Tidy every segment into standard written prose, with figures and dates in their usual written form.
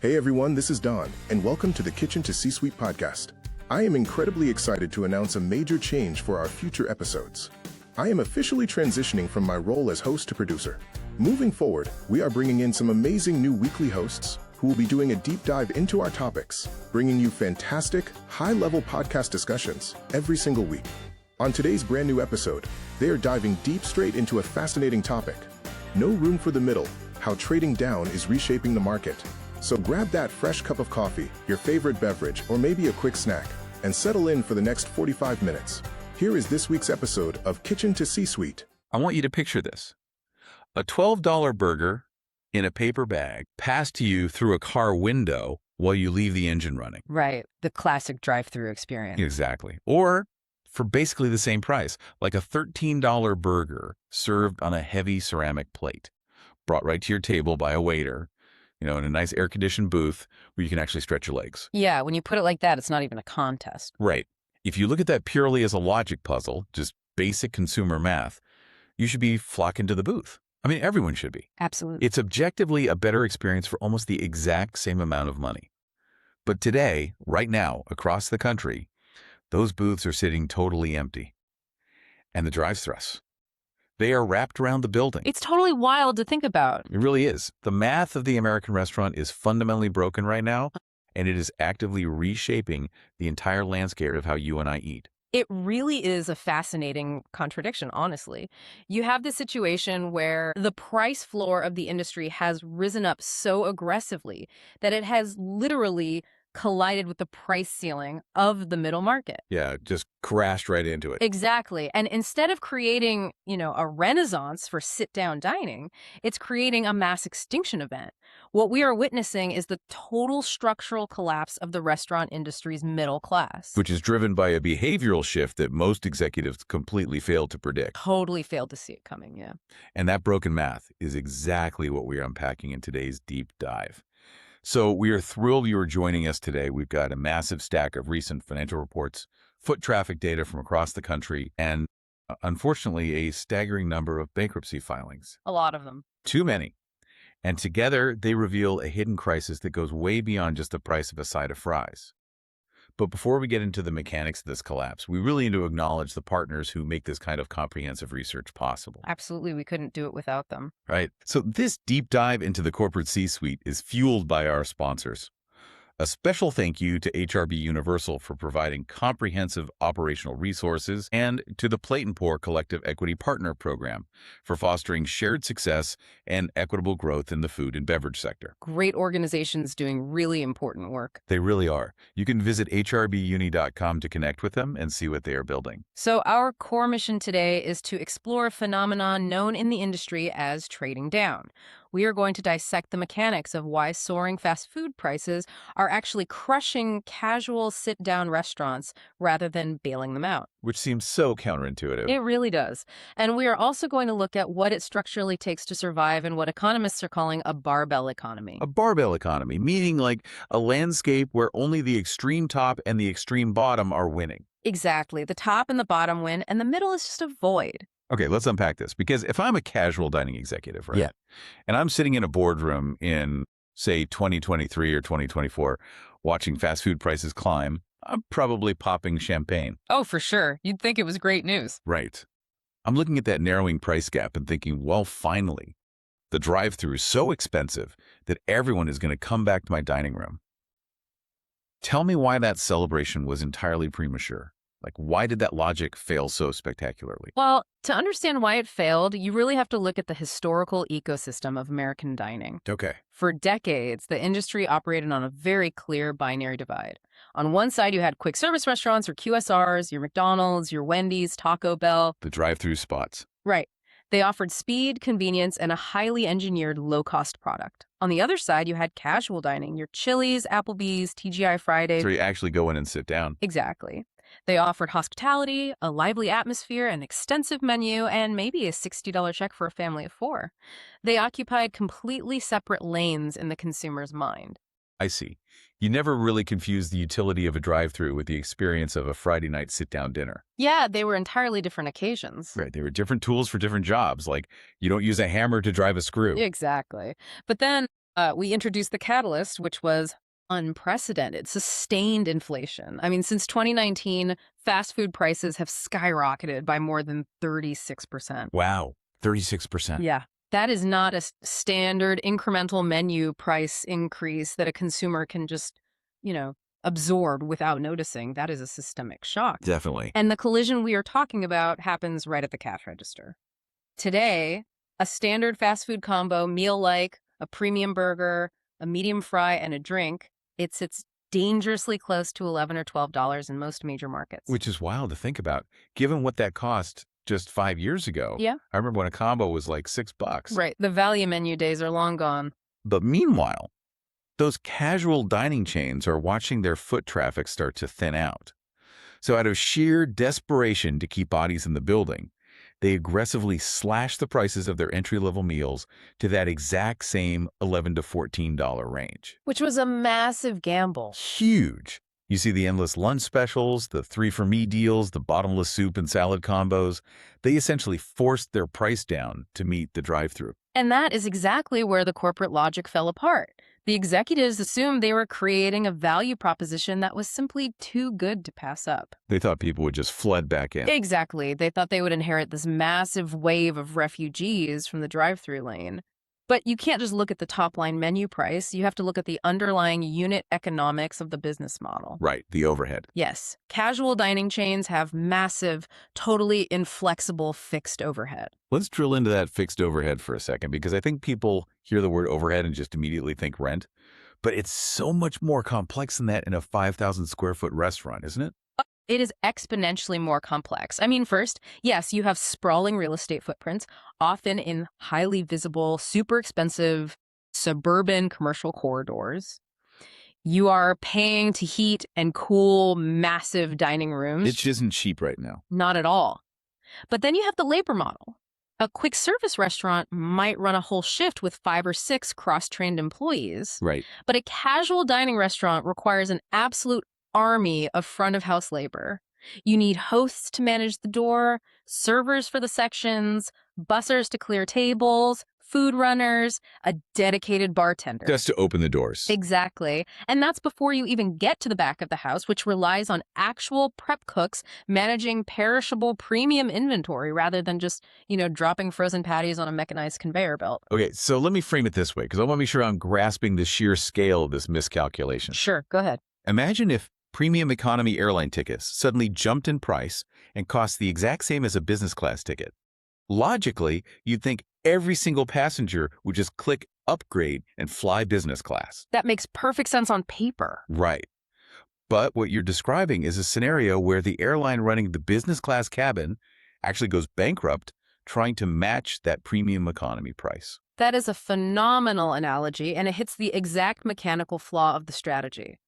Hey everyone, this is Don, and welcome to the Kitchen to C-Suite podcast. I am incredibly excited to announce a major change for our future episodes. I am officially transitioning from my role as host to producer. Moving forward, we are bringing in some amazing new weekly hosts who will be doing a deep dive into our topics, bringing you fantastic, high-level podcast discussions every single week. On today's brand new episode, they are diving deep straight into a fascinating topic. No room for the middle, how trading down is reshaping the market. So grab that fresh cup of coffee, your favorite beverage, or maybe a quick snack, and settle in for the next 45 minutes. Here is this week's episode of Kitchen to C-Suite. I want you to picture this. A $12 burger in a paper bag passed to you through a car window while you leave the engine running. Right, the classic drive-thru experience. Exactly. Or for basically the same price, like a $13 burger served on a heavy ceramic plate, brought right to your table by a waiter, in a nice air-conditioned booth where you can actually stretch your legs. Yeah, when you put it like that, it's not even a contest. Right. If you look at that purely as a logic puzzle, just basic consumer math, you should be flocking to the booth. I mean, everyone should be. Absolutely. It's objectively a better experience for almost the exact same amount of money. But today, right now, across the country, those booths are sitting totally empty. And the drive-thrus, they are wrapped around the building. It's totally wild to think about. It really is. The math of the American restaurant is fundamentally broken right now, and it is actively reshaping the entire landscape of how you and I eat. It really is a fascinating contradiction, honestly. You have this situation where the price floor of the industry has risen up so aggressively that it has literally collided with the price ceiling of the middle market. Yeah, just crashed right into it. Exactly. And instead of creating, a renaissance for sit-down dining, it's creating a mass extinction event. What we are witnessing is the total structural collapse of the restaurant industry's middle class. Which is driven by a behavioral shift that most executives completely failed to predict. Totally failed to see it coming, yeah. And that broken math is exactly what we are unpacking in today's deep dive. So we are thrilled you are joining us today. We've got a massive stack of recent financial reports, foot traffic data from across the country, and unfortunately, a staggering number of bankruptcy filings. A lot of them. Too many. And together, they reveal a hidden crisis that goes way beyond just the price of a side of fries. But before we get into the mechanics of this collapse, we really need to acknowledge the partners who make this kind of comprehensive research possible. Absolutely, we couldn't do it without them. Right. So this deep dive into the corporate C-suite is fueled by our sponsors. A special thank you to HRB Universal for providing comprehensive operational resources, and to the Plate and Pour Collective Equity Partner Program for fostering shared success and equitable growth in the food and beverage sector. Great organizations doing really important work. They really are. You can visit hrbuni.com to connect with them and see what they are building. So our core mission today is to explore a phenomenon known in the industry as trading down. We are going to dissect the mechanics of why soaring fast food prices are actually crushing casual sit-down restaurants rather than bailing them out. Which seems so counterintuitive. It really does. And we are also going to look at what it structurally takes to survive in what economists are calling a barbell economy. A barbell economy, meaning like a landscape where only the extreme top and the extreme bottom are winning. Exactly. The top and the bottom win, and the middle is just a void. Okay, let's unpack this, because if I'm a casual dining executive, right? Yeah. And I'm sitting in a boardroom in, say, 2023 or 2024, watching fast food prices climb, I'm probably popping champagne. Oh, for sure. You'd think it was great news. Right. I'm looking at that narrowing price gap and thinking, well, finally, the drive-thru is so expensive that everyone is going to come back to my dining room. Tell me why that celebration was entirely premature. Like, why did that logic fail so spectacularly? Well, to understand why it failed, you really have to look at the historical ecosystem of American dining. Okay. For decades, the industry operated on a very clear binary divide. On one side, you had quick service restaurants or QSRs, your McDonald's, your Wendy's, Taco Bell. The drive-thru spots. Right. They offered speed, convenience, and a highly engineered low-cost product. On the other side, you had casual dining, your Chili's, Applebee's, TGI Fridays. So you actually go in and sit down. Exactly. They offered hospitality, a lively atmosphere, an extensive menu, and maybe a $60 check for a family of 4. They occupied completely separate lanes in the consumer's mind. I see. You never really confused the utility of a drive-thru with the experience of a Friday night sit-down dinner. Yeah, they were entirely different occasions. Right. They were different tools for different jobs. Like, you don't use a hammer to drive a screw. Exactly. But then We introduced the catalyst, which was unprecedented, sustained inflation. I mean, since 2019, fast food prices have skyrocketed by more than 36%. Wow, 36%. Yeah. That is not a standard incremental menu price increase that a consumer can just, you know, absorb without noticing. That is a systemic shock. Definitely. And the collision we are talking about happens right at the cash register. Today, a standard fast food combo meal like a premium burger, a medium fry, and a drink, it sits dangerously close to $11 or $12 in most major markets. Which is wild to think about, given what that cost just 5 years ago. Yeah. I remember when a combo was like $6. Right. The value menu days are long gone. But meanwhile, those casual dining chains are watching their foot traffic start to thin out. So out of sheer desperation to keep bodies in the building, they aggressively slash the prices of their entry-level meals to that exact same $11 to $14 range. Which was a massive gamble. Huge. You see the endless lunch specials, the 3-for-me deals, the bottomless soup and salad combos. They essentially forced their price down to meet the drive-thru. And that is exactly where the corporate logic fell apart. The executives assumed they were creating a value proposition that was simply too good to pass up. They thought people would just flood back in. Exactly. They thought they would inherit this massive wave of refugees from the drive-thru lane. But you can't just look at the top-line menu price. You have to look at the underlying unit economics of the business model. Right, the overhead. Yes, casual dining chains have massive, totally inflexible fixed overhead. Let's drill into that fixed overhead for a second, because I think people hear the word overhead and just immediately think rent. But it's so much more complex than that in a 5,000 square foot restaurant, isn't it? It is exponentially more complex. I mean, first, yes, you have sprawling real estate footprints, often in highly visible, super expensive suburban commercial corridors. You are paying to heat and cool massive dining rooms. It isn't cheap right now. Not at all. But then you have the labor model. A quick service restaurant might run a whole shift with 5 or 6 cross-trained employees. Right. But a casual dining restaurant requires an absolute army of front-of-house labor. You need hosts to manage the door, servers for the sections, bussers to clear tables, food runners, a dedicated bartender. Just to open the doors. Exactly. And that's before you even get to the back of the house, which relies on actual prep cooks managing perishable premium inventory rather than just, dropping frozen patties on a mechanized conveyor belt. Okay, so let me frame it this way, because I want to make sure I'm grasping the sheer scale of this miscalculation. Sure, go ahead. Imagine if premium economy airline tickets suddenly jumped in price and cost the exact same as a business class ticket. Logically, you'd think every single passenger would just click upgrade and fly business class. That makes perfect sense on paper. Right. But what you're describing is a scenario where the airline running the business class cabin actually goes bankrupt trying to match that premium economy price. That is a phenomenal analogy, and it hits the exact mechanical flaw of the strategy.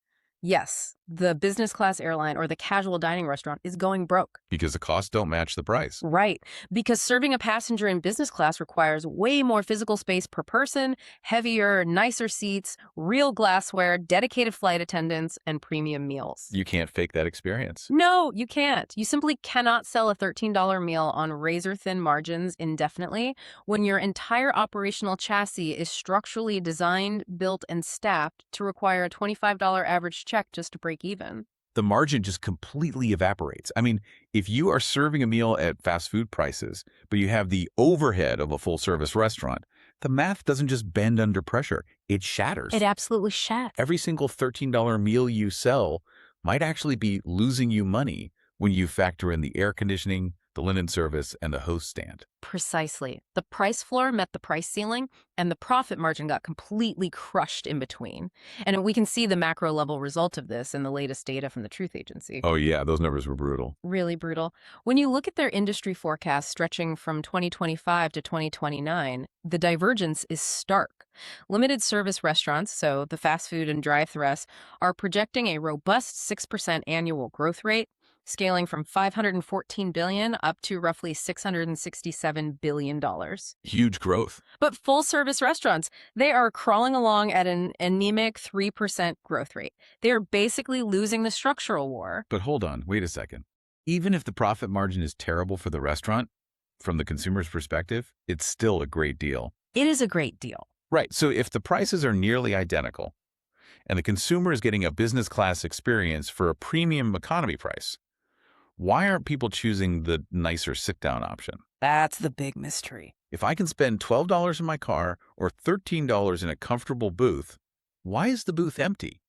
Yes, the business class airline or the casual dining restaurant is going broke. Because the costs don't match the price. Right, because serving a passenger in business class requires way more physical space per person, heavier, nicer seats, real glassware, dedicated flight attendants, and premium meals. You can't fake that experience. No, you can't. You simply cannot sell a $13 meal on razor-thin margins indefinitely when your entire operational chassis is structurally designed, built, and staffed to require a $25 average check just to break even. The margin just completely evaporates. I mean, if you are serving a meal at fast food prices, but you have the overhead of a full-service restaurant, the math doesn't just bend under pressure. It shatters. It absolutely shatters. Every single $13 meal you sell might actually be losing you money when you factor in the air conditioning, the linen service, and the host stand. Precisely. The price floor met the price ceiling, and the profit margin got completely crushed in between. And we can see the macro level result of this in the latest data from the Truth Agency. Oh yeah, those numbers were brutal. Really brutal. When you look at their industry forecasts stretching from 2025 to 2029, the divergence is stark. Limited service restaurants, so the fast food and drive-thrus, are projecting a robust 6% annual growth rate, scaling from $514 billion up to roughly $667 billion. Huge growth. But full-service restaurants, they are crawling along at an anemic 3% growth rate. They are basically losing the structural war. But hold on, wait a second. Even if the profit margin is terrible for the restaurant, from the consumer's perspective, it's still a great deal. It is a great deal. Right. So if the prices are nearly identical and the consumer is getting a business class experience for a premium economy price, why aren't people choosing the nicer sit-down option? That's the big mystery. If I can spend $12 in my car or $13 in a comfortable booth, why is the booth empty?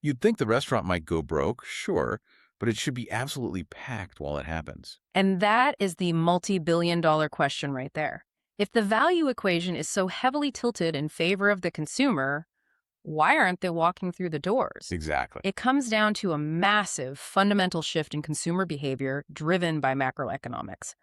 You'd think the restaurant might go broke, sure, but it should be absolutely packed while it happens. And that is the multi-billion-dollar question right there. If the value equation is so heavily tilted in favor of the consumer, why aren't they walking through the doors? Exactly. It comes down to a massive fundamental shift in consumer behavior driven by macroeconomics.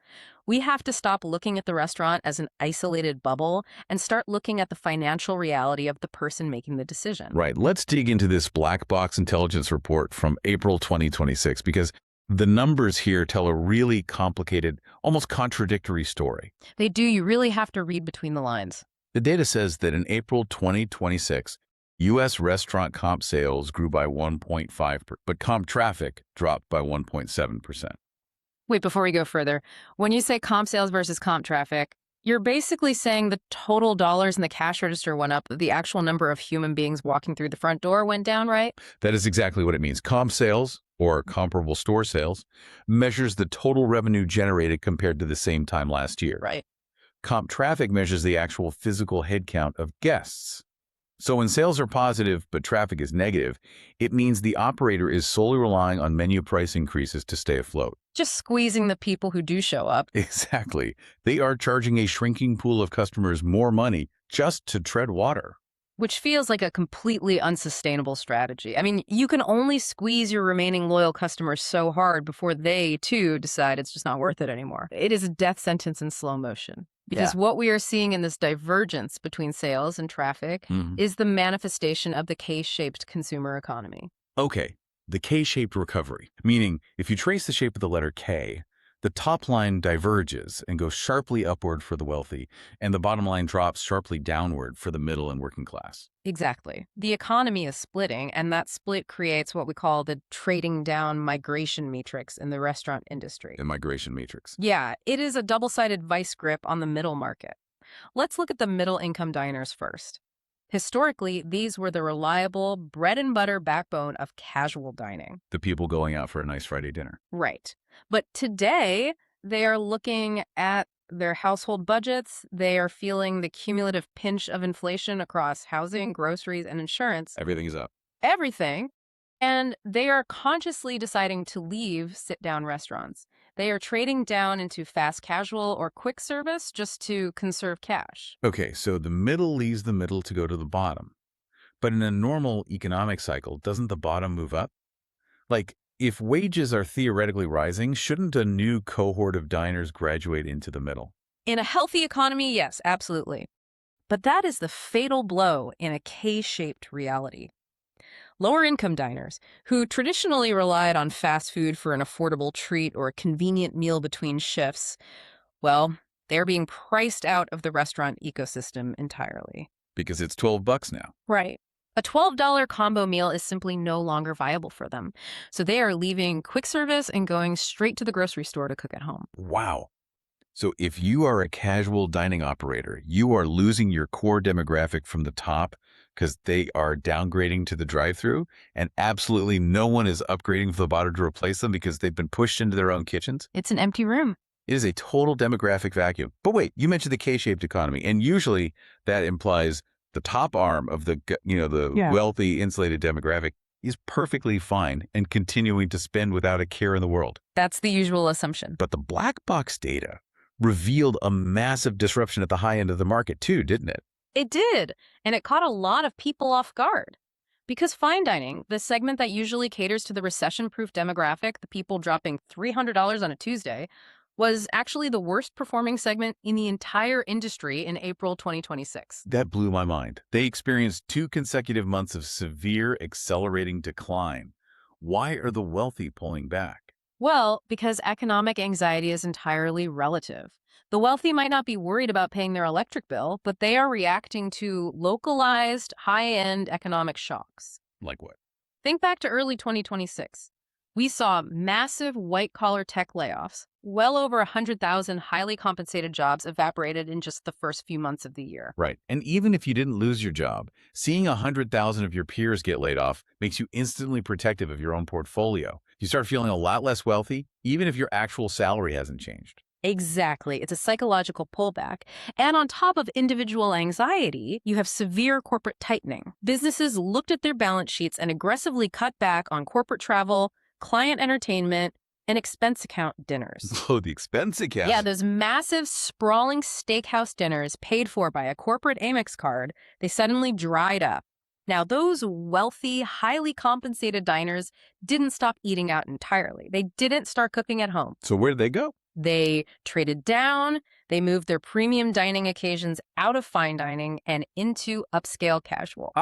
We have to stop looking at the restaurant as an isolated bubble and start looking at the financial reality of the person making the decision. Right. Let's dig into this black box intelligence report from April 2026 because the numbers here tell a really complicated, almost contradictory story. They do. You really have to read between the lines. The data says that in April 2026, U.S. restaurant comp sales grew by 1.5%, but comp traffic dropped by 1.7%. Wait, before we go further, when you say comp sales versus comp traffic, you're basically saying the total dollars in the cash register went up, the actual number of human beings walking through the front door went down, right? That is exactly what it means. Comp sales, or comparable store sales, measures the total revenue generated compared to the same time last year. Right. Comp traffic measures the actual physical headcount of guests. So when sales are positive but traffic is negative, it means the operator is solely relying on menu price increases to stay afloat. Just squeezing the people who do show up. Exactly. They are charging a shrinking pool of customers more money just to tread water. Which feels like a completely unsustainable strategy. I mean, you can only squeeze your remaining loyal customers so hard before they, too, decide it's just not worth it anymore. It is a death sentence in slow motion. Because what we are seeing in this divergence between sales and traffic is the manifestation of the K-shaped consumer economy. Okay, the K-shaped recovery, meaning if you trace the shape of the letter K, the top line diverges and goes sharply upward for the wealthy, and the bottom line drops sharply downward for the middle and working class. Exactly. The economy is splitting, and that split creates what we call the trading down migration matrix in the restaurant industry. The migration matrix. Yeah, it is a double-sided vice grip on the middle market. Let's look at the middle-income diners first. Historically, these were the reliable bread-and-butter backbone of casual dining. The people going out for a nice Friday dinner. Right. But today, they are looking at their household budgets. They are feeling the cumulative pinch of inflation across housing, groceries, and insurance. Everything is up. Everything. And they are consciously deciding to leave sit-down restaurants. They are trading down into fast casual or quick service just to conserve cash. Okay, so the middle leaves the middle to go to the bottom. But in a normal economic cycle, doesn't the bottom move up? Like, if wages are theoretically rising, shouldn't a new cohort of diners graduate into the middle? In a healthy economy, yes, absolutely. But that is the fatal blow in a K-shaped reality. Lower-income diners, who traditionally relied on fast food for an affordable treat or a convenient meal between shifts, well, they're being priced out of the restaurant ecosystem entirely. Because it's $12 now. Right. A $12 combo meal is simply no longer viable for them. So they are leaving quick service and going straight to the grocery store to cook at home. Wow. So if you are a casual dining operator, you are losing your core demographic from the top because they are downgrading to the drive-thru, and absolutely no one is upgrading from the bottom to replace them because they've been pushed into their own kitchens. It's an empty room. It is a total demographic vacuum. But wait, you mentioned the K-shaped economy, and usually that implies the top arm of the wealthy, insulated demographic is perfectly fine and continuing to spend without a care in the world. That's the usual assumption. But the black box data revealed a massive disruption at the high end of the market too, didn't it? It did, and it caught a lot of people off guard. Because fine dining, the segment that usually caters to the recession-proof demographic, the people dropping $300 on a Tuesday, was actually the worst performing segment in the entire industry in April 2026. That blew my mind. They experienced 2 consecutive months of severe accelerating decline. Why are the wealthy pulling back? Well, because economic anxiety is entirely relative. The wealthy might not be worried about paying their electric bill, but they are reacting to localized, high-end economic shocks. Like what? Think back to early 2026. We saw massive white-collar tech layoffs. Well over 100,000 highly compensated jobs evaporated in just the first few months of the year. Right. And even if you didn't lose your job, seeing 100,000 of your peers get laid off makes you instantly protective of your own portfolio. You start feeling a lot less wealthy, even if your actual salary hasn't changed. Exactly. It's a psychological pullback. And on top of individual anxiety, you have severe corporate tightening. Businesses looked at their balance sheets and aggressively cut back on corporate travel, client entertainment, and expense account dinners. Oh, the expense account. Yeah, those massive, sprawling steakhouse dinners paid for by a corporate Amex card, they suddenly dried up. Now, those wealthy, highly compensated diners didn't stop eating out entirely. They didn't start cooking at home. So where did they go? They traded down, they moved their premium dining occasions out of fine dining and into upscale casual.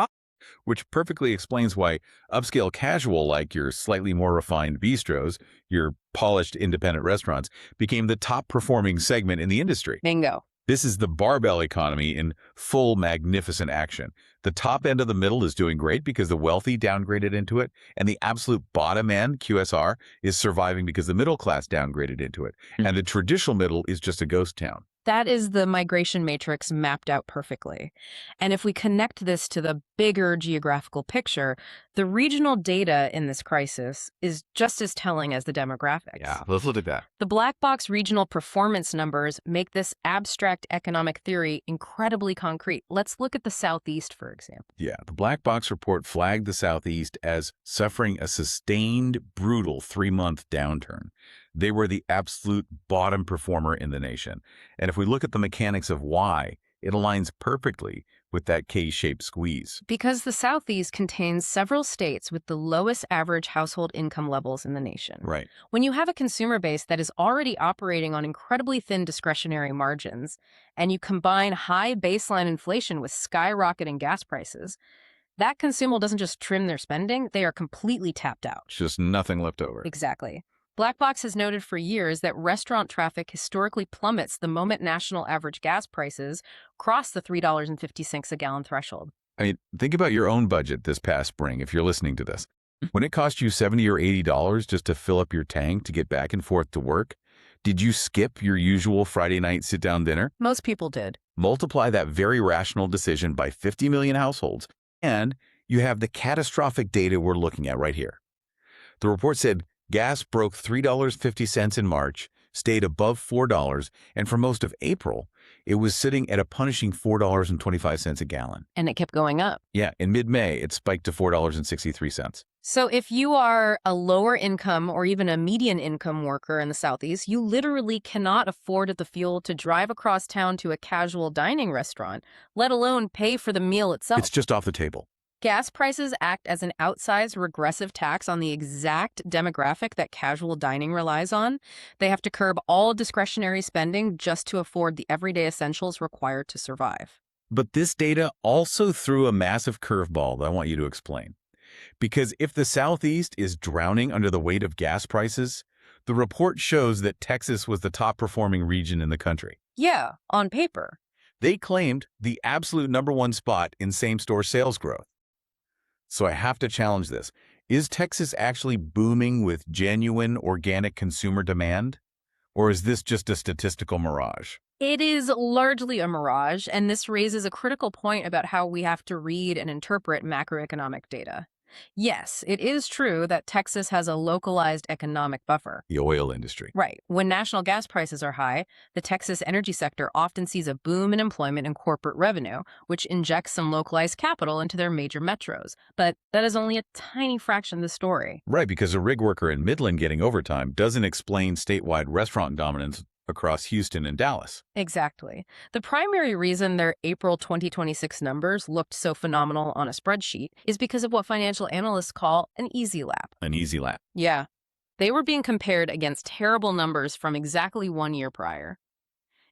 Which perfectly explains why upscale casual, like your slightly more refined bistros, your polished independent restaurants, became the top performing segment in the industry. Bingo. This is the barbell economy in full magnificent action. The top end of the middle is doing great because the wealthy downgraded into it, and the absolute bottom end, QSR, is surviving because the middle class downgraded into it. And the traditional middle is just a ghost town. That is the migration matrix mapped out perfectly. And if we connect this to the bigger geographical picture, the regional data in this crisis is just as telling as the demographics. Yeah, let's look at that. The black box regional performance numbers make this abstract economic theory incredibly concrete. Let's look at the Southeast, for example. Yeah, the black box report flagged the Southeast as suffering a sustained, brutal 3-month downturn. They were the absolute bottom performer in the nation. And if we look at the mechanics of why, it aligns perfectly with that K-shaped squeeze. Because the Southeast contains several states with the lowest average household income levels in the nation. Right. When you have a consumer base that is already operating on incredibly thin discretionary margins, and you combine high baseline inflation with skyrocketing gas prices, that consumer doesn't just trim their spending, they are completely tapped out. Just nothing left over. Exactly. Black Box has noted for years that restaurant traffic historically plummets the moment national average gas prices cross the $3.50 a gallon threshold. I mean, think about your own budget this past spring if you're listening to this. When it cost you $70 or $80 just to fill up your tank to get back and forth to work, did you skip your usual Friday night sit-down dinner? Most people did. Multiply that very rational decision by 50 million households, and you have the catastrophic data we're looking at right here. The report said gas broke $3.50 in March, stayed above $4, and for most of April, it was sitting at a punishing $4.25 a gallon. And it kept going up. Yeah, in mid-May, it spiked to $4.63. So if you are a lower income or even a median income worker in the Southeast, you literally cannot afford the fuel to drive across town to a casual dining restaurant, let alone pay for the meal itself. It's just off the table. Gas prices act as an outsized regressive tax on the exact demographic that casual dining relies on. They have to curb all discretionary spending just to afford the everyday essentials required to survive. But this data also threw a massive curveball that I want you to explain. Because if the Southeast is drowning under the weight of gas prices, the report shows that Texas was the top performing region in the country. Yeah, on paper. They claimed the absolute #1 spot in same-store sales growth. So I have to challenge this. Is Texas actually booming with genuine organic consumer demand? Or is this just a statistical mirage? It is largely a mirage, and this raises a critical point about how we have to read and interpret macroeconomic data. Yes, it is true that Texas has a localized economic buffer. The oil industry. Right. When national gas prices are high, the Texas energy sector often sees a boom in employment and corporate revenue, which injects some localized capital into their major metros. But that is only a tiny fraction of the story. Right, because a rig worker in Midland getting overtime doesn't explain statewide restaurant dominance across Houston and Dallas. Exactly. The primary reason their April 2026 numbers looked so phenomenal on a spreadsheet is because of what financial analysts call an easy lap. An easy lap. Yeah. They were being compared against terrible numbers from exactly 1 year prior.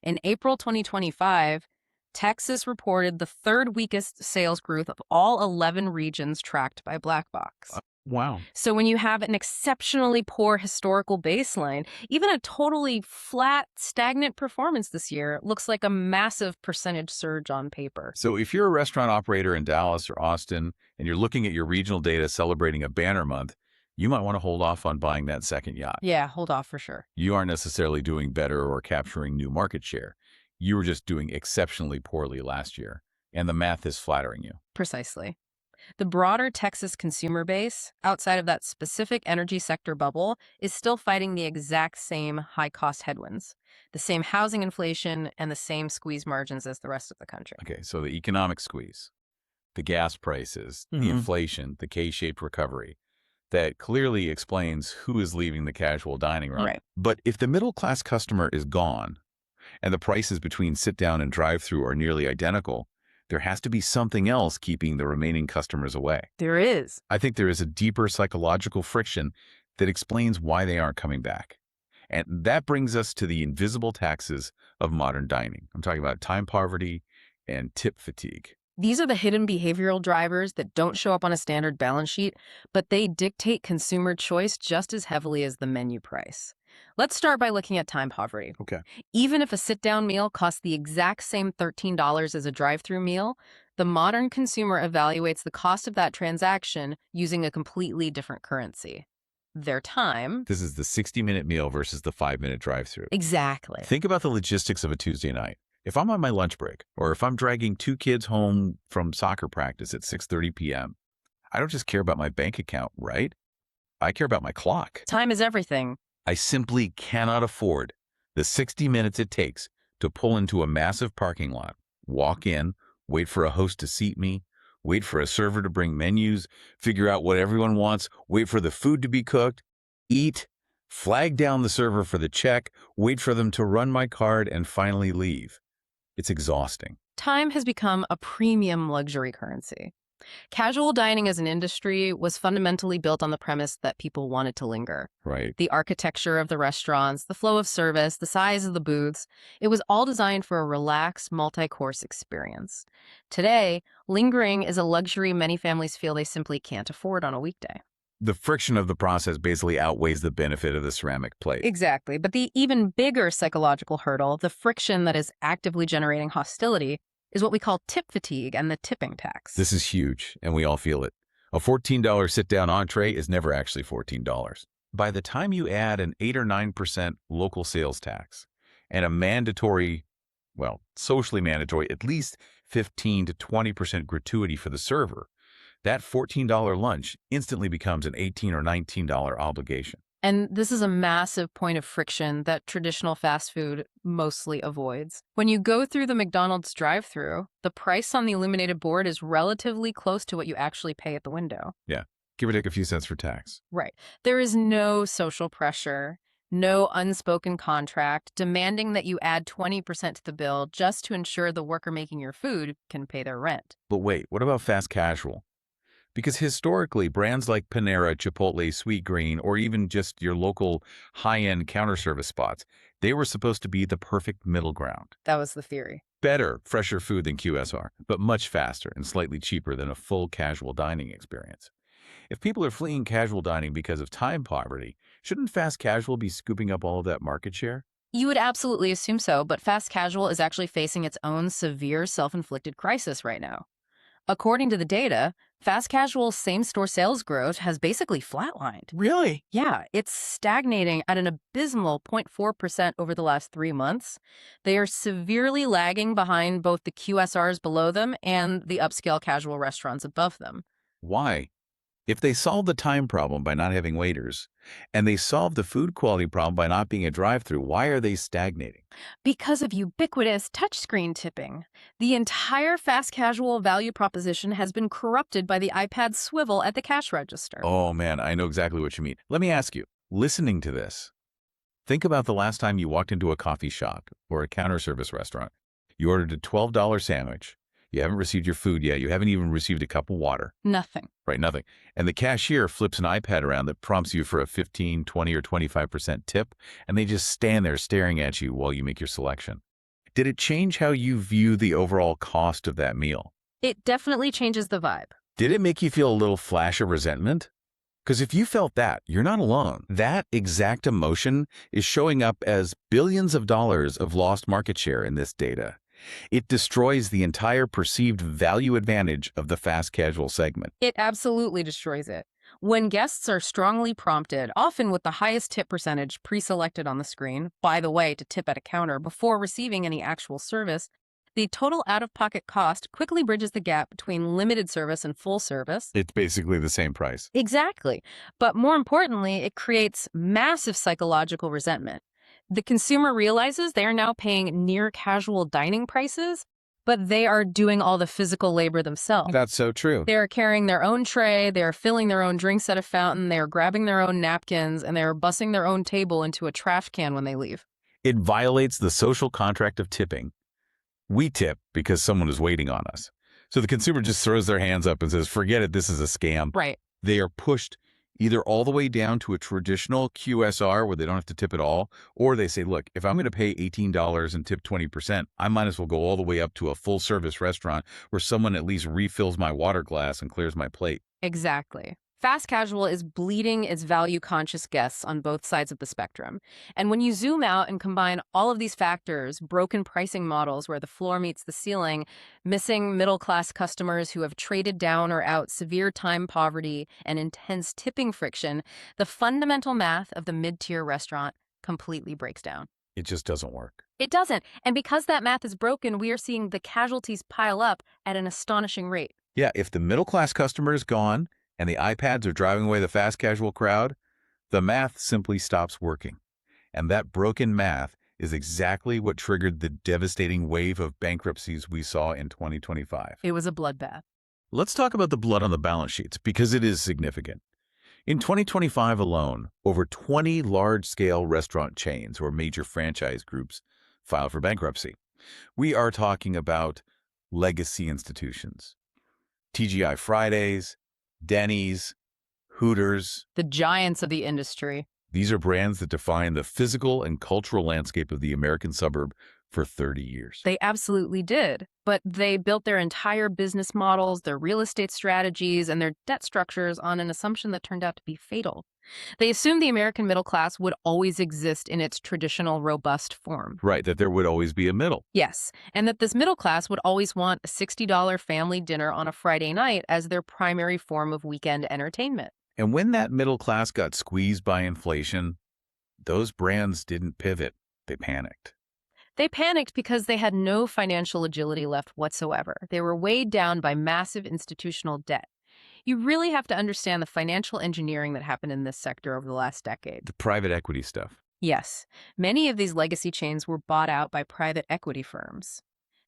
In April 2025, Texas reported the third weakest sales growth of all 11 regions tracked by Black Box. Wow. So when you have an exceptionally poor historical baseline, even a totally flat, stagnant performance this year looks like a massive percentage surge on paper. So if you're a restaurant operator in Dallas or Austin and you're looking at your regional data celebrating a banner month, you might want to hold off on buying that second yacht. Yeah, hold off for sure. You aren't necessarily doing better or capturing new market share. You were just doing exceptionally poorly last year, and the math is flattering you. Precisely. The broader Texas consumer base, outside of that specific energy sector bubble, is still fighting the exact same high-cost headwinds, the same housing inflation, and the same squeeze margins as the rest of the country. Okay, so the economic squeeze, the gas prices, the inflation, the K-shaped recovery, that clearly explains who is leaving the casual dining room. Right. But if the middle-class customer is gone, and the prices between sit-down and drive-thru are nearly identical, there has to be something else keeping the remaining customers away. There is. I think there is a deeper psychological friction that explains why they aren't coming back. And that brings us to the invisible taxes of modern dining. I'm talking about time poverty and tip fatigue. These are the hidden behavioral drivers that don't show up on a standard balance sheet, but they dictate consumer choice just as heavily as the menu price. Let's start by looking at time poverty. Okay. Even if a sit-down meal costs the exact same $13 as a drive-thru meal, the modern consumer evaluates the cost of that transaction using a completely different currency: their time. This is the 60-minute meal versus the 5-minute drive-thru. Exactly. Think about the logistics of a Tuesday night. If I'm on my lunch break, or if I'm dragging 2 kids home from soccer practice at 6:30 p.m., I don't just care about my bank account, right? I care about my clock. Time is everything. I simply cannot afford the 60 minutes it takes to pull into a massive parking lot, walk in, wait for a host to seat me, wait for a server to bring menus, figure out what everyone wants, wait for the food to be cooked, eat, flag down the server for the check, wait for them to run my card, and finally leave. It's exhausting. Time has become a premium luxury currency. Casual dining as an industry was fundamentally built on the premise that people wanted to linger. Right. The architecture of the restaurants, the flow of service, the size of the booths, it was all designed for a relaxed, multi-course experience. Today, lingering is a luxury many families feel they simply can't afford on a weekday. The friction of the process basically outweighs the benefit of the ceramic plate. Exactly. But the even bigger psychological hurdle, the friction that is actively generating hostility, is what we call tip fatigue and the tipping tax. This is huge, and we all feel it. A $14 sit-down entree is never actually $14. By the time you add an 8 or 9% local sales tax and a mandatory, well, socially mandatory, at least 15 to 20% gratuity for the server, that $14 lunch instantly becomes an $18 or $19 obligation. And this is a massive point of friction that traditional fast food mostly avoids. When you go through the McDonald's drive-thru, the price on the illuminated board is relatively close to what you actually pay at the window. Yeah, give or take a few cents for tax. Right. There is no social pressure, no unspoken contract demanding that you add 20% to the bill just to ensure the worker making your food can pay their rent. But wait, what about fast casual? Because historically, brands like Panera, Chipotle, Sweetgreen, or even just your local high-end counter service spots, they were supposed to be the perfect middle ground. That was the theory. Better, fresher food than QSR, but much faster and slightly cheaper than a full casual dining experience. If people are fleeing casual dining because of time poverty, shouldn't fast casual be scooping up all of that market share? You would absolutely assume so, but fast casual is actually facing its own severe self-inflicted crisis right now. According to the data, fast casual same-store sales growth has basically flatlined. Really? Yeah, it's stagnating at an abysmal 0.4% over the last 3 months. They are severely lagging behind both the QSRs below them and the upscale casual restaurants above them. Why? If they solve the time problem by not having waiters, and they solve the food quality problem by not being a drive-thru, why are they stagnating? Because of ubiquitous touchscreen tipping. The entire fast casual value proposition has been corrupted by the iPad swivel at the cash register. Oh man, I know exactly what you mean. Let me ask you, listening to this, think about the last time you walked into a coffee shop or a counter service restaurant. You ordered a $12 sandwich. You haven't received your food yet. You haven't even received a cup of water. Nothing. Right, nothing. And the cashier flips an iPad around that prompts you for a 15, 20, or 25% tip, and they just stand there staring at you while you make your selection. Did it change how you view the overall cost of that meal? It definitely changes the vibe. Did it make you feel a little flash of resentment? Because if you felt that, you're not alone. That exact emotion is showing up as billions of dollars of lost market share in this data. It destroys the entire perceived value advantage of the fast casual segment. It absolutely destroys it. When guests are strongly prompted, often with the highest tip percentage pre-selected on the screen, by the way, to tip at a counter before receiving any actual service, the total out-of-pocket cost quickly bridges the gap between limited service and full service. It's basically the same price. Exactly. But more importantly, it creates massive psychological resentment. The consumer realizes they are now paying near casual dining prices, but they are doing all the physical labor themselves. That's so true. They are carrying their own tray, they are filling their own drinks at a fountain, they are grabbing their own napkins, and they are bussing their own table into a trash can when they leave. It violates the social contract of tipping. We tip because someone is waiting on us. So the consumer just throws their hands up and says, forget it, this is a scam. Right. They are pushed either all the way down to a traditional QSR where they don't have to tip at all, or they say, look, if I'm going to pay $18 and tip 20%, I might as well go all the way up to a full-service restaurant where someone at least refills my water glass and clears my plate. Exactly. Fast casual is bleeding its value-conscious guests on both sides of the spectrum. And when you zoom out and combine all of these factors, broken pricing models where the floor meets the ceiling, missing middle-class customers who have traded down or out, severe time poverty, and intense tipping friction, the fundamental math of the mid-tier restaurant completely breaks down. It just doesn't work. It doesn't. And because that math is broken, we are seeing the casualties pile up at an astonishing rate. Yeah, if the middle-class customer is gone and the iPads are driving away the fast casual crowd, the math simply stops working. And that broken math is exactly what triggered the devastating wave of bankruptcies we saw in 2025. It was a bloodbath. Let's talk about the blood on the balance sheets because it is significant. In 2025 alone, over 20 large-scale restaurant chains or major franchise groups filed for bankruptcy. We are talking about legacy institutions. TGI Fridays, Denny's, Hooters. The giants of the industry. These are brands that define the physical and cultural landscape of the American suburb for 30 years. They absolutely did. But they built their entire business models, their real estate strategies, and their debt structures on an assumption that turned out to be fatal. They assumed the American middle class would always exist in its traditional, robust form. Right, that there would always be a middle. Yes, and that this middle class would always want a $60 family dinner on a Friday night as their primary form of weekend entertainment. And when that middle class got squeezed by inflation, those brands didn't pivot. They panicked. They panicked because they had no financial agility left whatsoever. They were weighed down by massive institutional debt. You really have to understand the financial engineering that happened in this sector over the last decade. The private equity stuff. Yes, many of these legacy chains were bought out by private equity firms.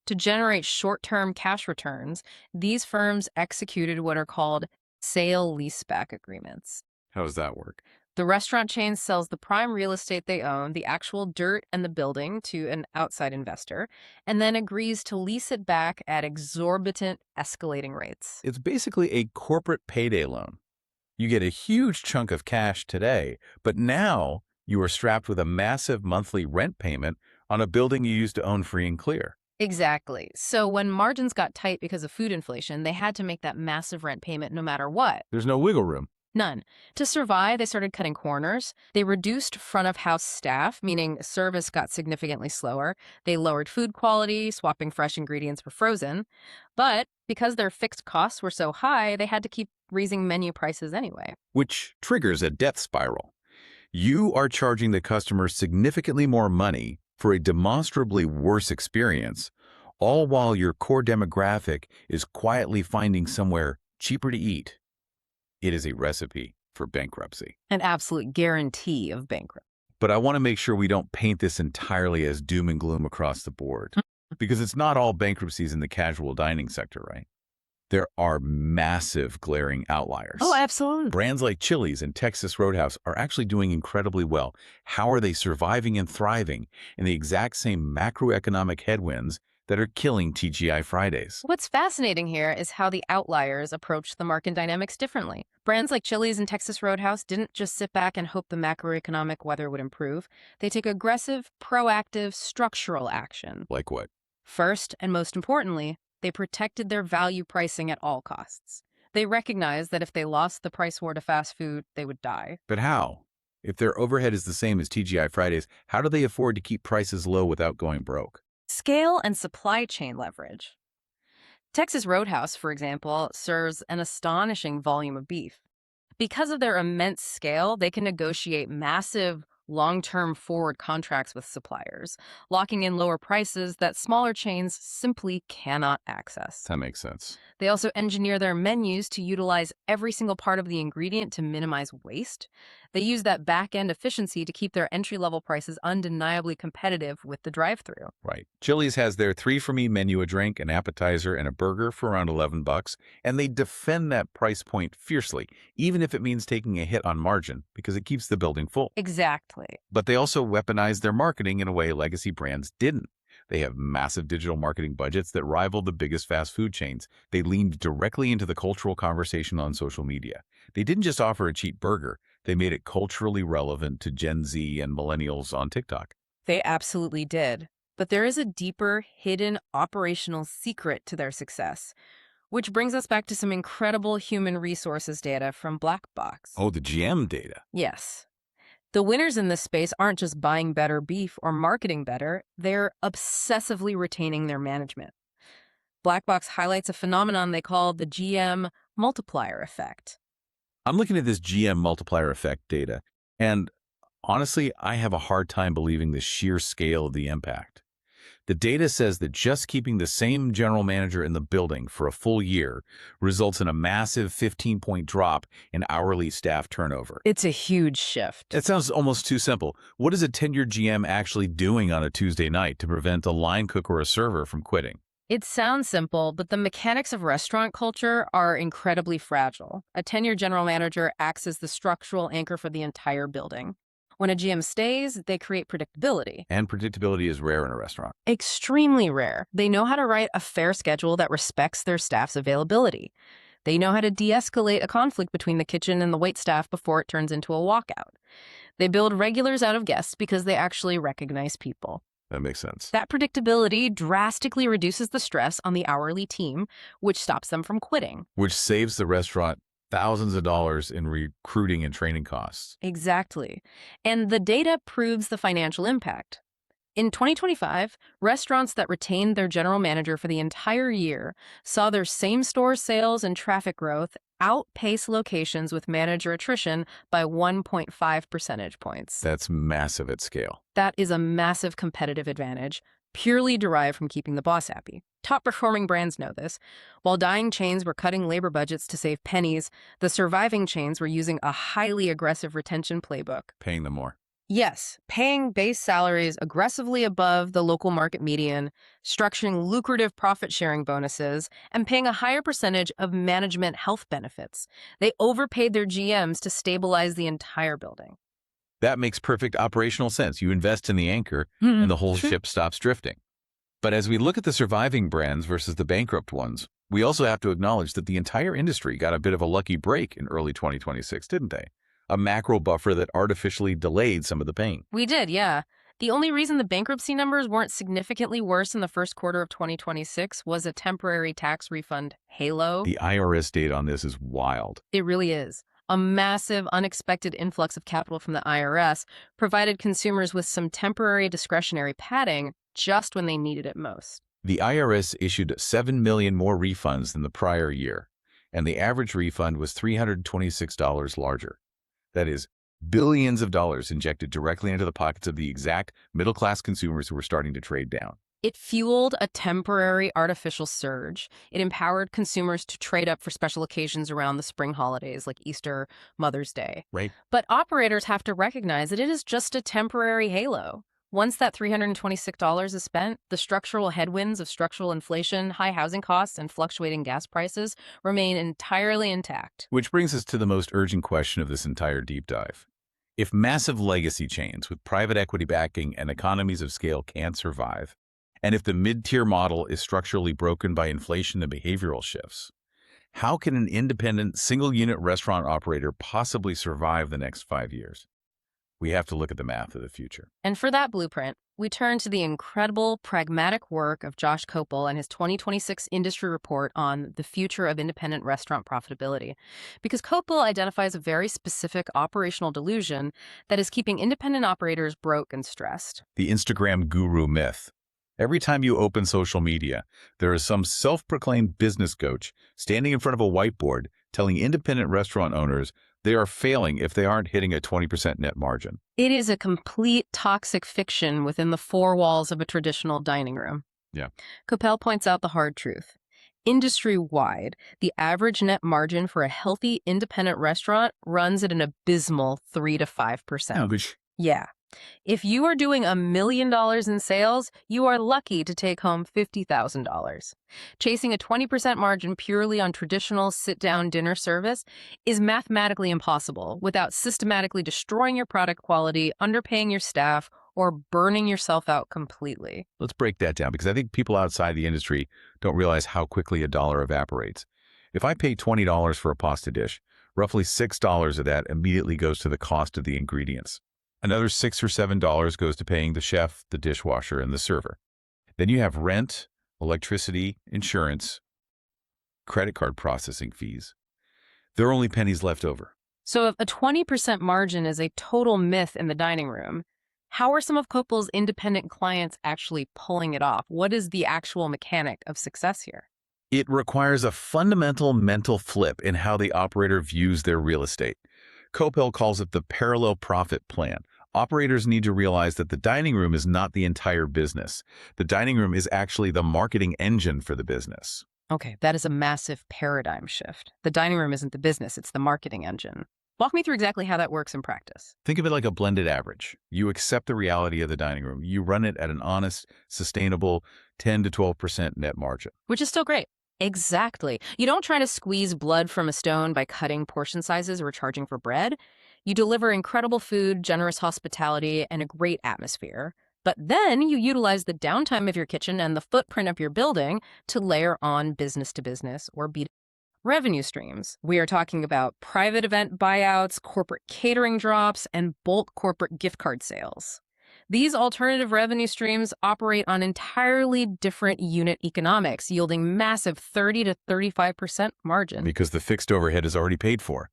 To generate short-term cash returns, these firms executed what are called sale-leaseback agreements. How does that work? The restaurant chain sells the prime real estate they own, the actual dirt and the building, to an outside investor, and then agrees to lease it back at exorbitant, escalating rates. It's basically a corporate payday loan. You get a huge chunk of cash today, but now you are strapped with a massive monthly rent payment on a building you used to own free and clear. Exactly. So when margins got tight because of food inflation, they had to make that massive rent payment no matter what. There's no wiggle room. None. To survive, they started cutting corners. They reduced front-of-house staff, meaning service got significantly slower. They lowered food quality, swapping fresh ingredients for frozen. But because their fixed costs were so high, they had to keep raising menu prices anyway. Which triggers a death spiral. You are charging the customer significantly more money for a demonstrably worse experience, all while your core demographic is quietly finding somewhere cheaper to eat. It is a recipe for bankruptcy. An absolute guarantee of bankruptcy. But I want to make sure we don't paint this entirely as doom and gloom across the board, because it's not all bankruptcies in the casual dining sector, right? There are massive glaring outliers. Oh, absolutely. Brands like Chili's and Texas Roadhouse are actually doing incredibly well. How are they surviving and thriving in the exact same macroeconomic headwinds that are killing TGI Fridays? What's fascinating here is how the outliers approach the market dynamics differently. Brands like Chili's and Texas Roadhouse didn't just sit back and hope the macroeconomic weather would improve. They took aggressive, proactive, structural action. Like what? First, and most importantly, they protected their value pricing at all costs. They recognized that if they lost the price war to fast food, they would die. But how? If their overhead is the same as TGI Fridays, how do they afford to keep prices low without going broke? Scale and supply chain leverage. Texas Roadhouse, for example, serves an astonishing volume of beef. Because of their immense scale, they can negotiate massive long-term forward contracts with suppliers, locking in lower prices that smaller chains simply cannot access. That makes sense. They also engineer their menus to utilize every single part of the ingredient to minimize waste. They use that back-end efficiency to keep their entry-level prices undeniably competitive with the drive-thru. Right. Chili's has their 3 for Me menu, a drink, an appetizer, and a burger for around $11, and they defend that price point fiercely, even if it means taking a hit on margin, because it keeps the building full. Exactly. But they also weaponize their marketing in a way legacy brands didn't. They have massive digital marketing budgets that rival the biggest fast food chains. They leaned directly into the cultural conversation on social media. They didn't just offer a cheap burger, they made it culturally relevant to Gen Z and millennials on TikTok. They absolutely did. But there is a deeper, hidden operational secret to their success, which brings us back to some incredible human resources data from Black Box. Oh, the GM data. Yes. The winners in this space aren't just buying better beef or marketing better, they're obsessively retaining their management. Black Box highlights a phenomenon they call the GM multiplier effect. I'm looking at this GM multiplier effect data, and honestly, I have a hard time believing the sheer scale of the impact. The data says that just keeping the same general manager in the building for a full year results in a massive 15-point drop in hourly staff turnover. It's a huge shift. It sounds almost too simple. What is a tenured GM actually doing on a Tuesday night to prevent a line cook or a server from quitting? It sounds simple, but the mechanics of restaurant culture are incredibly fragile. A tenured general manager acts as the structural anchor for the entire building. When a GM stays, they create predictability. And predictability is rare in a restaurant. Extremely rare. They know how to write a fair schedule that respects their staff's availability. They know how to de-escalate a conflict between the kitchen and the waitstaff before it turns into a walkout. They build regulars out of guests because they actually recognize people. That makes sense. That predictability drastically reduces the stress on the hourly team, which stops them from quitting. Which saves the restaurant thousands of dollars in recruiting and training costs. Exactly. And the data proves the financial impact. In 2025, restaurants that retained their general manager for the entire year saw their same-store sales and traffic growth outpace locations with manager attrition by 1.5 percentage points. That's massive at scale. That is a massive competitive advantage, purely derived from keeping the boss happy. Top-performing brands know this. While dying chains were cutting labor budgets to save pennies, the surviving chains were using a highly aggressive retention playbook. Paying them more. Yes, paying base salaries aggressively above the local market median, structuring lucrative profit-sharing bonuses, and paying a higher percentage of management health benefits. They overpaid their GMs to stabilize the entire building. That makes perfect operational sense. You invest in the anchor, and the whole ship stops drifting. But as we look at the surviving brands versus the bankrupt ones, we also have to acknowledge that the entire industry got a bit of a lucky break in early 2026, didn't they? A macro buffer that artificially delayed some of the pain. We did, yeah. The only reason the bankruptcy numbers weren't significantly worse in the first quarter of 2026 was a temporary tax refund halo. The IRS data on this is wild. It really is. A massive, unexpected influx of capital from the IRS provided consumers with some temporary discretionary padding just when they needed it most. The IRS issued 7 million more refunds than the prior year, and the average refund was $326 larger. That is, billions of dollars injected directly into the pockets of the exact middle-class consumers who were starting to trade down. It fueled a temporary artificial surge. It empowered consumers to trade up for special occasions around the spring holidays like Easter, Mother's Day. Right. But operators have to recognize that it is just a temporary halo. Once that $326 is spent, the structural headwinds of structural inflation, high housing costs, and fluctuating gas prices remain entirely intact. Which brings us to the most urgent question of this entire deep dive. If massive legacy chains with private equity backing and economies of scale can't survive, and if the mid-tier model is structurally broken by inflation and behavioral shifts, how can an independent single-unit restaurant operator possibly survive the next 5 years? We have to look at the math of the future. And for that blueprint, we turn to the incredible pragmatic work of Josh Kopel and his 2026 industry report on the future of independent restaurant profitability. Because Kopel identifies a very specific operational delusion that is keeping independent operators broke and stressed. The Instagram guru myth. Every time you open social media, there is some self-proclaimed business coach standing in front of a whiteboard telling independent restaurant owners, They are failing if they aren't hitting a 20% net margin. It is a complete toxic fiction within the four walls of a traditional dining room. Yeah. Coppell points out the hard truth. Industry-wide, the average net margin for a healthy, independent restaurant runs at an abysmal 3 to 5%. Ouch. Yeah. If you are doing $1 million in sales, you are lucky to take home $50,000. Chasing a 20% margin purely on traditional sit-down dinner service is mathematically impossible without systematically destroying your product quality, underpaying your staff, or burning yourself out completely. Let's break that down because I think people outside the industry don't realize how quickly a dollar evaporates. If I pay $20 for a pasta dish, roughly $6 of that immediately goes to the cost of the ingredients. Another $6 or $7 goes to paying the chef, the dishwasher, and the server. Then you have rent, electricity, insurance, credit card processing fees. There are only pennies left over. So if a 20% margin is a total myth in the dining room, how are some of Coppell's independent clients actually pulling it off? What is the actual mechanic of success here? It requires a fundamental mental flip in how the operator views their real estate. Coppell calls it the parallel profit plan. Operators need to realize that the dining room is not the entire business. The dining room is actually the marketing engine for the business. Okay, that is a massive paradigm shift. The dining room isn't the business, it's the marketing engine. Walk me through exactly how that works in practice. Think of it like a blended average. You accept the reality of the dining room. You run it at an honest, sustainable 10 to 12% net margin. Which is still great. Exactly. You don't try to squeeze blood from a stone by cutting portion sizes or charging for bread. You deliver incredible food, generous hospitality, and a great atmosphere. But then you utilize the downtime of your kitchen and the footprint of your building to layer on business-to-business or B2B revenue streams. We are talking about private event buyouts, corporate catering drops, and bulk corporate gift card sales. These alternative revenue streams operate on entirely different unit economics, yielding massive 30 to 35% margin. Because the fixed overhead is already paid for.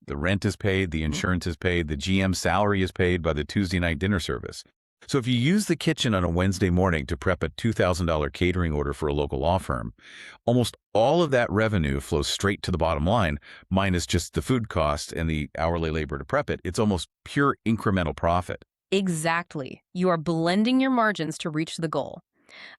The rent is paid, the insurance is paid, the GM salary is paid by the Tuesday night dinner service. So if you use the kitchen on a Wednesday morning to prep a $2,000 catering order for a local law firm, almost all of that revenue flows straight to the bottom line, minus just the food cost and the hourly labor to prep it. It's almost pure incremental profit. Exactly. You are blending your margins to reach the goal.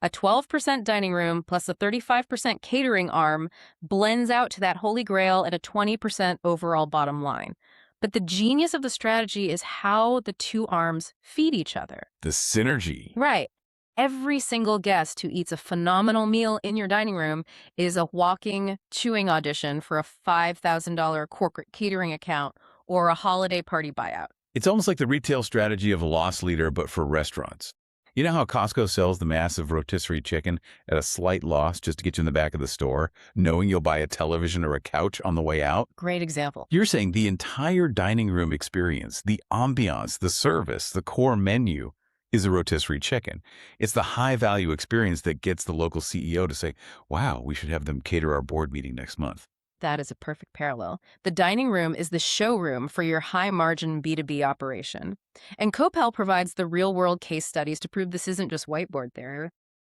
A 12% dining room plus a 35% catering arm blends out to that holy grail at a 20% overall bottom line. But the genius of the strategy is how the two arms feed each other. The synergy. Right. Every single guest who eats a phenomenal meal in your dining room is a walking, chewing audition for a $5,000 corporate catering account or a holiday party buyout. It's almost like the retail strategy of a loss leader, but for restaurants. You know how Costco sells the massive rotisserie chicken at a slight loss just to get you in the back of the store, knowing you'll buy a television or a couch on the way out? Great example. You're saying the entire dining room experience, the ambiance, the service, the core menu is a rotisserie chicken. It's the high-value experience that gets the local CEO to say, wow, we should have them cater our board meeting next month. That is a perfect parallel. The dining room is the showroom for your high-margin B2B operation. And Coppell provides the real-world case studies to prove this isn't just whiteboard theory.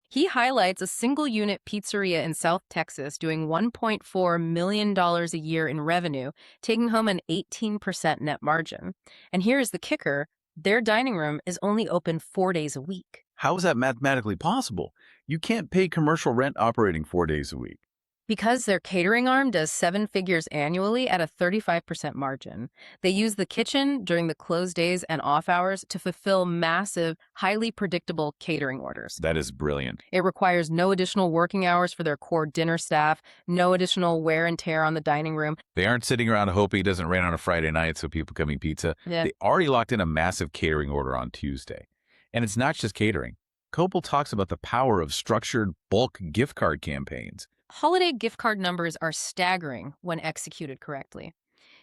He highlights a single-unit pizzeria in South Texas doing $1.4 million a year in revenue, taking home an 18% net margin. And here's the kicker. Their dining room is only open 4 days a week. How is that mathematically possible? You can't pay commercial rent operating 4 days a week. Because their catering arm does 7 figures annually at a 35% margin. They use the kitchen during the closed days and off hours to fulfill massive, highly predictable catering orders. That is brilliant. It requires no additional working hours for their core dinner staff, no additional wear and tear on the dining room. They aren't sitting around hoping it doesn't rain on a Friday night so people come eat pizza. Yeah. They already locked in a massive catering order on Tuesday. And it's not just catering. Coppell talks about the power of structured bulk gift card campaigns. Holiday gift card numbers are staggering when executed correctly.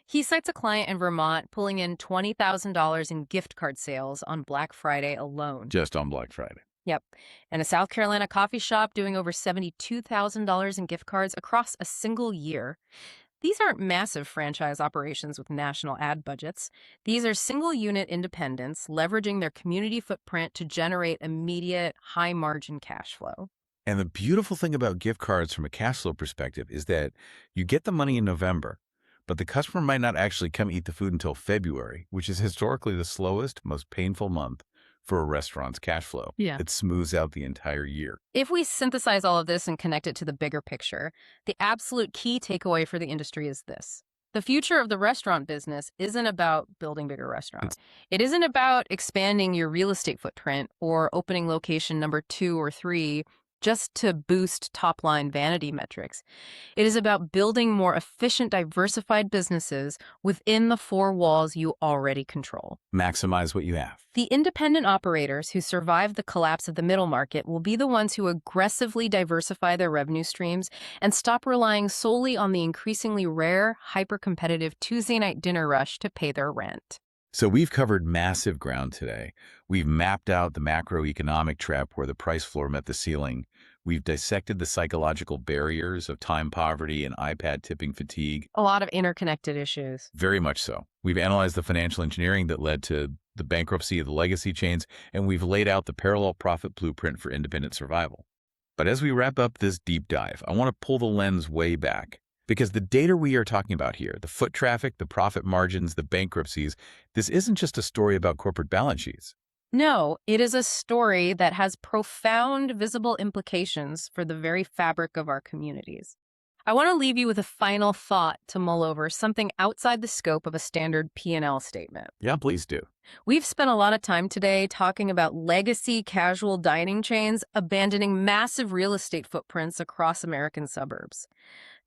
He cites a client in Vermont pulling in $20,000 in gift card sales on Black Friday alone. Just on Black Friday. Yep. And a South Carolina coffee shop doing over $72,000 in gift cards across a single year. These aren't massive franchise operations with national ad budgets. These are single-unit independents leveraging their community footprint to generate immediate, high-margin cash flow. And the beautiful thing about gift cards from a cash flow perspective is that you get the money in November, but the customer might not actually come eat the food until February, which is historically the slowest, most painful month for a restaurant's cash flow. Yeah. It smooths out the entire year. If we synthesize all of this and connect it to the bigger picture, the absolute key takeaway for the industry is this. The future of the restaurant business isn't about building bigger restaurants. It isn't about expanding your real estate footprint or opening location number 2 or 3 just to boost top-line vanity metrics. It is about building more efficient, diversified businesses within the 4 walls you already control. Maximize what you have. The independent operators who survive the collapse of the middle market will be the ones who aggressively diversify their revenue streams and stop relying solely on the increasingly rare, hyper-competitive Tuesday night dinner rush to pay their rent. So we've covered massive ground today. We've mapped out the macroeconomic trap where the price floor met the ceiling. We've dissected the psychological barriers of time poverty and iPad tipping fatigue. A lot of interconnected issues. Very much so. We've analyzed the financial engineering that led to the bankruptcy of the legacy chains, and we've laid out the parallel profit blueprint for independent survival. But as we wrap up this deep dive, I want to pull the lens way back. Because the data we are talking about here, the foot traffic, the profit margins, the bankruptcies, this isn't just a story about corporate balance sheets. No, it is a story that has profound visible implications for the very fabric of our communities. I want to leave you with a final thought to mull over, something outside the scope of a standard P&L statement. Yeah, please do. We've spent a lot of time today talking about legacy casual dining chains abandoning massive real estate footprints across American suburbs.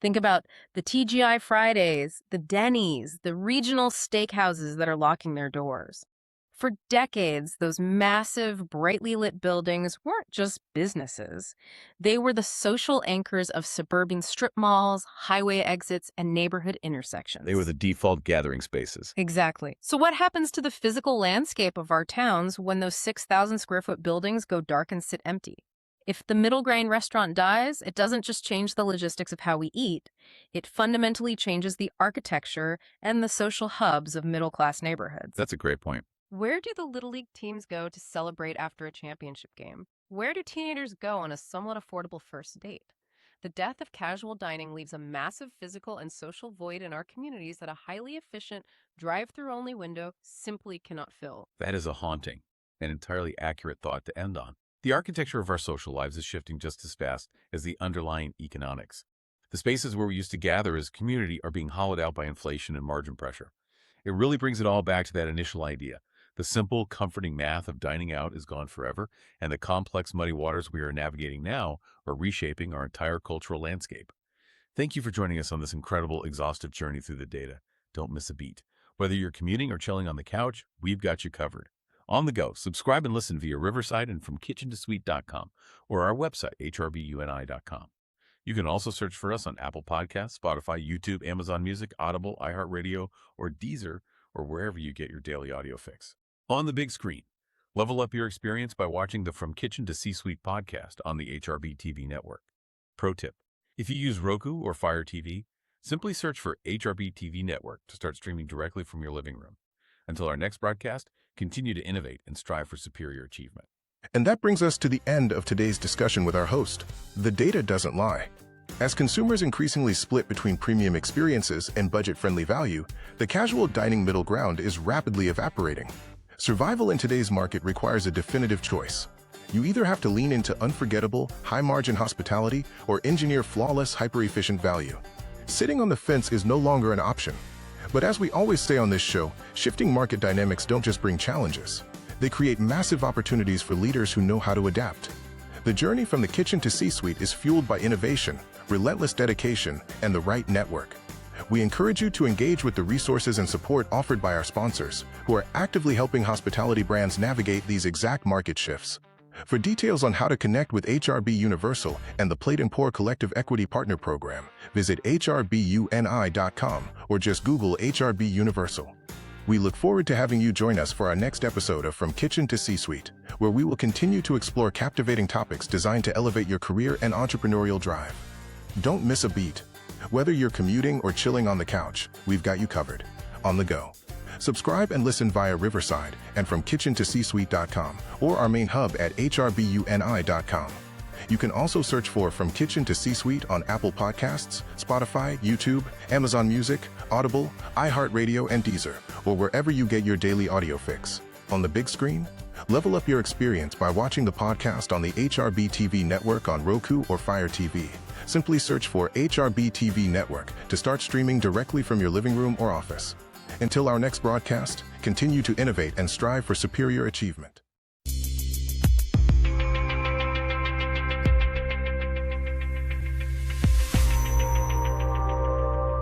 Think about the TGI Fridays, the Denny's, the regional steakhouses that are locking their doors. For decades, those massive, brightly lit buildings weren't just businesses. They were the social anchors of suburban strip malls, highway exits, and neighborhood intersections. They were the default gathering spaces. Exactly. So what happens to the physical landscape of our towns when those 6,000 square foot buildings go dark and sit empty? If the middle grain restaurant dies, it doesn't just change the logistics of how we eat. It fundamentally changes the architecture and the social hubs of middle-class neighborhoods. That's a great point. Where do the Little League teams go to celebrate after a championship game? Where do teenagers go on a somewhat affordable first date? The death of casual dining leaves a massive physical and social void in our communities that a highly efficient, drive-thru only window simply cannot fill. That is a haunting and entirely accurate thought to end on. The architecture of our social lives is shifting just as fast as the underlying economics. The spaces where we used to gather as a community are being hollowed out by inflation and margin pressure. It really brings it all back to that initial idea. The simple, comforting math of dining out is gone forever, and the complex, muddy waters we are navigating now are reshaping our entire cultural landscape. Thank you for joining us on this incredible, exhaustive journey through the data. Don't miss a beat. Whether you're commuting or chilling on the couch, we've got you covered. On the go, subscribe and listen via Riverside and from kitchen2suite.com or our website, hrbuni.com. You can also search for us on Apple Podcasts, Spotify, YouTube, Amazon Music, Audible, iHeartRadio, or Deezer, or wherever you get your daily audio fix. On the big screen, level up your experience by watching the From Kitchen to C-Suite podcast on the HRB TV network. Pro tip, if you use Roku or Fire TV, simply search for HRB TV network to start streaming directly from your living room. Until our next broadcast, continue to innovate and strive for superior achievement. And that brings us to the end of today's discussion with our host. The data doesn't lie. As consumers increasingly split between premium experiences and budget-friendly value, the casual dining middle ground is rapidly evaporating. Survival in today's market requires a definitive choice. You either have to lean into unforgettable, high-margin hospitality or engineer flawless, hyper-efficient value. Sitting on the fence is no longer an option. But as we always say on this show, shifting market dynamics don't just bring challenges. They create massive opportunities for leaders who know how to adapt. The journey from the kitchen to C-suite is fueled by innovation, relentless dedication, and the right network. We encourage you to engage with the resources and support offered by our sponsors, who are actively helping hospitality brands navigate these exact market shifts. For details on how to connect with HRB Universal and the Plate and Pour Collective Equity Partner Program, visit hrbuni.com or just Google HRB Universal. We look forward to having you join us for our next episode of From Kitchen to C-Suite, where we will continue to explore captivating topics designed to elevate your career and entrepreneurial drive. Don't miss a beat. Whether you're commuting or chilling on the couch, we've got you covered. On the go. Subscribe and listen via Riverside and from kitchen to c-suite.com or our main hub at hrbuni.com. You can also search for From Kitchen to C-Suite on Apple Podcasts, Spotify, YouTube, Amazon Music, Audible, iHeartRadio, and Deezer, or wherever you get your daily audio fix. On the big screen? Level up your experience by watching the podcast on the HRB TV network on Roku or Fire TV. Simply search for HRB TV network to start streaming directly from your living room or office. Until our next broadcast, continue to innovate and strive for superior achievement.